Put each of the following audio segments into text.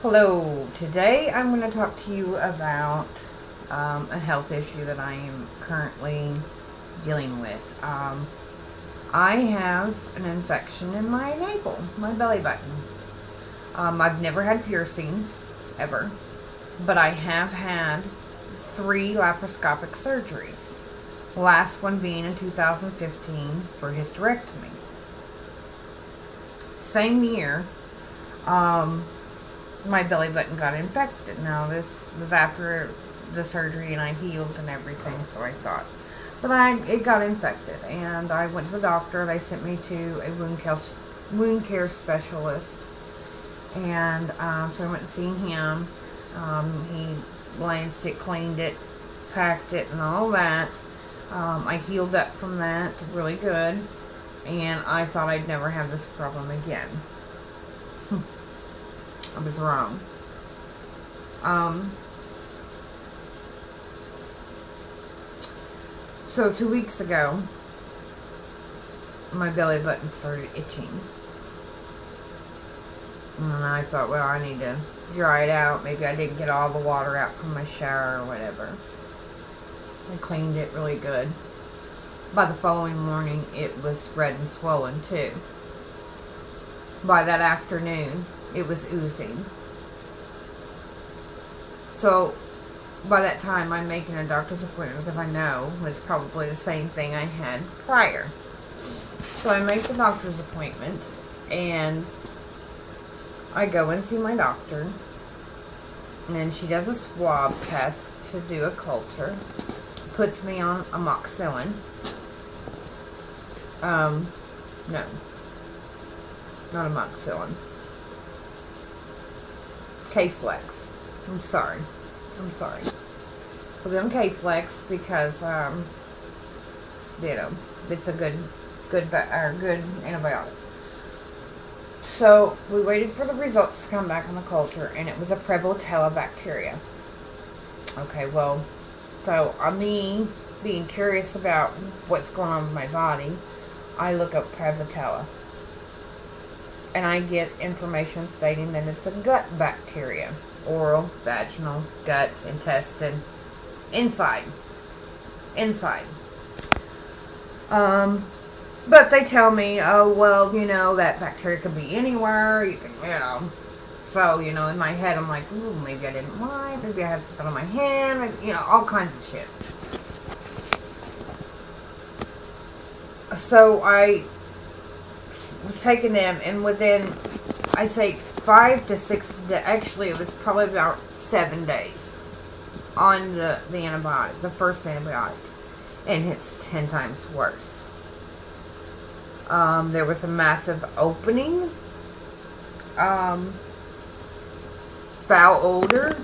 Hello, today I'm going to talk to you about a health issue that I am currently dealing with. I have an infection in my navel, my belly button. I've never had piercings, ever, but I have had 3 laparoscopic surgeries. The last one being in 2015 for hysterectomy. Same year, my belly button got infected. Now, this was after the surgery and I healed and everything, so I thought. But it got infected, and I went to the doctor. They sent me to a wound care specialist, and so I went and seen him. He lanced it, cleaned it, packed it, and all that. I healed up from that really good, and I thought I'd never have this problem again. I was wrong. So 2 weeks ago, my belly button started itching. And I thought, well, I need to dry it out. Maybe I didn't get all the water out from my shower or whatever. I cleaned it really good. By the following morning, it was red and swollen too. By that afternoon, it was oozing. So, by that time, I'm making a doctor's appointment because I know it's probably the same thing I had prior. So I make the doctor's appointment, and I go and see my doctor, and she does a swab test to do a culture, puts me on amoxicillin. No, not amoxicillin. K-Flex. I'm sorry. Put it on K-Flex because, it's a good antibiotic. So, we waited for the results to come back on the culture, and it was a Prevotella bacteria. Okay, well, so me being curious about what's going on with my body, I look up Prevotella. And I get information stating that it's a gut bacteria. Oral, vaginal, gut, intestine, inside. But they tell me, oh, well, that bacteria could be anywhere, you can, So, in my head, I'm like, ooh, maybe I didn't lie, maybe I had something on my hand, all kinds of shit. So, I was taking them, and within, I say, 5 to 6 days, actually, it was probably about 7 days on the antibiotic, the first antibiotic, and it's 10 times worse. There was a massive opening, foul odor,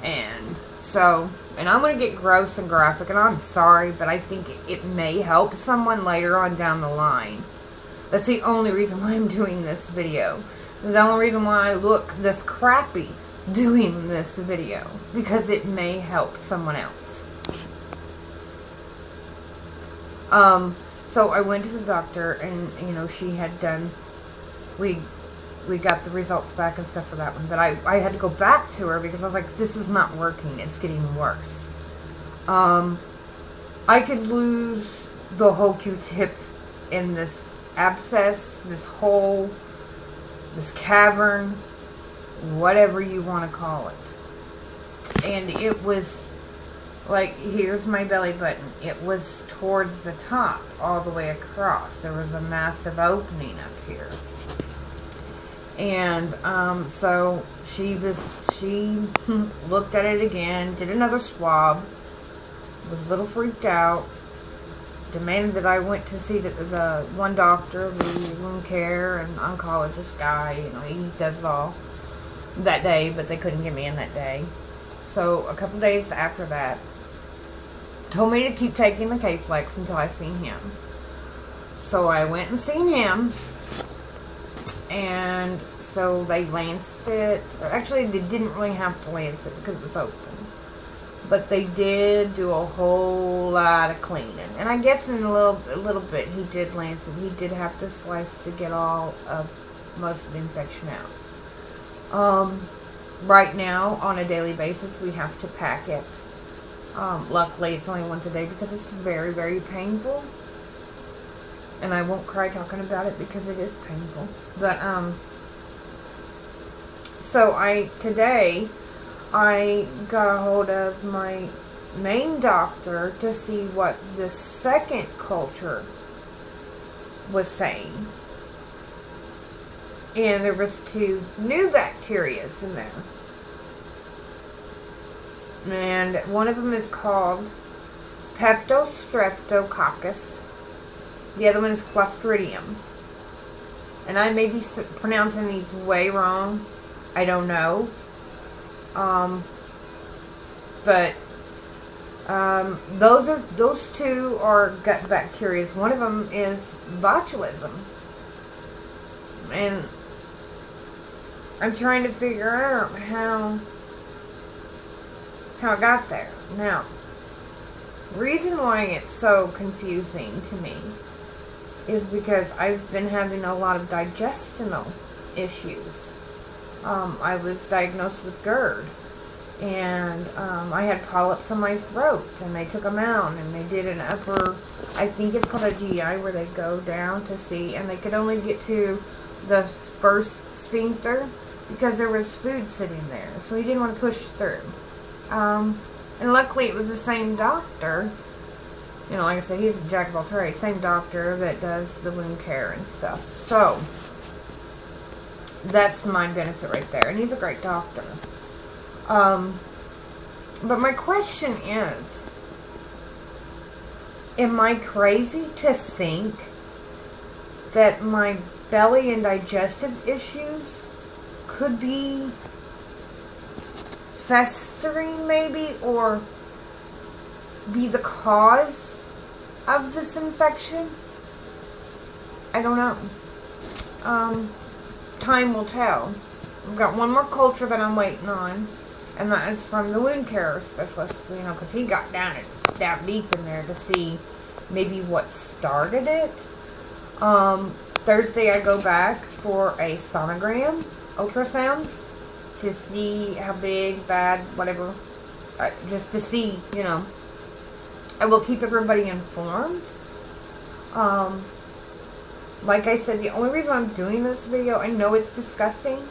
and I'm going to get gross and graphic, and I'm sorry, but I think it may help someone later on down the line. That's the only reason why I'm doing this video. The only reason why I look this crappy doing this video, because it may help someone else. So I went to the doctor, and she had done. We got the results back and stuff for that one, but I had to go back to her because I was like, this is not working. It's getting worse. I could lose the whole Q-tip in this abscess, this hole, this cavern, whatever you want to call it. And it was like, here's my belly button. It was towards the top, all the way across. There was a massive opening up here. And so she looked at it again, did another swab, was a little freaked out, demanded that I went to see the one doctor, the wound care and oncologist guy. He does it all that day, but they couldn't get me in that day. So a couple days after that, told me to keep taking the K-Flex until I seen him. So I went and seen him, and so they lanced it. Actually, they didn't really have to lance it because it was open. But they did do a whole lot of cleaning. And I guess in a little bit he did lance it. He did have to slice to get all of most of the infection out. right now, on a daily basis, we have to pack it. Luckily, it's only once a day because it's very, very painful. And I won't cry talking about it because it is painful. But, so today, I got a hold of my main doctor to see what the second culture was saying. And there was 2 new bacteria in there. And one of them is called Peptostreptococcus. The other one is Clostridium. And I may be pronouncing these way wrong. I don't know. But those 2 are gut bacteria. One of them is botulism. And I'm trying to figure out how it got there. Now, the reason why it's so confusing to me is because I've been having a lot of digestional issues. I was diagnosed with GERD, and I had polyps on my throat, and they took them out, and they did an upper, I think it's called a GI, where they go down to see, and they could only get to the first sphincter because there was food sitting there, so he didn't want to push through. And luckily it was the same doctor, you know, like I said, he's a jack of all trades, same doctor that does the wound care and stuff. So that's my benefit right there, and he's a great doctor. But my question is, am I crazy to think that my belly and digestive issues could be festering maybe, or be the cause of this infection? I don't know. Time will tell. I've got one more culture that I'm waiting on, and that is from the wound care specialist, you know, because he got down deep in there to see maybe what started it. Thursday I go back for a sonogram, ultrasound, to see how big, bad, whatever, just to see, you know. I will keep everybody informed. Like I said, the only reason I'm doing this video, I know it's disgusting,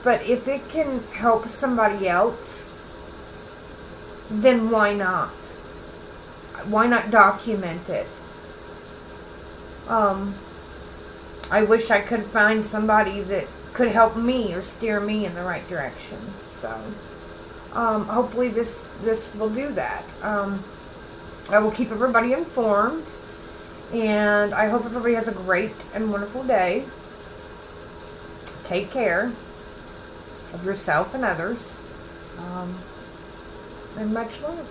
but if it can help somebody else, then why not? Why not document it? I wish I could find somebody that could help me or steer me in the right direction. So, hopefully this will do that. I will keep everybody informed, and I hope everybody has a great and wonderful day. Take care of yourself and others, and much love.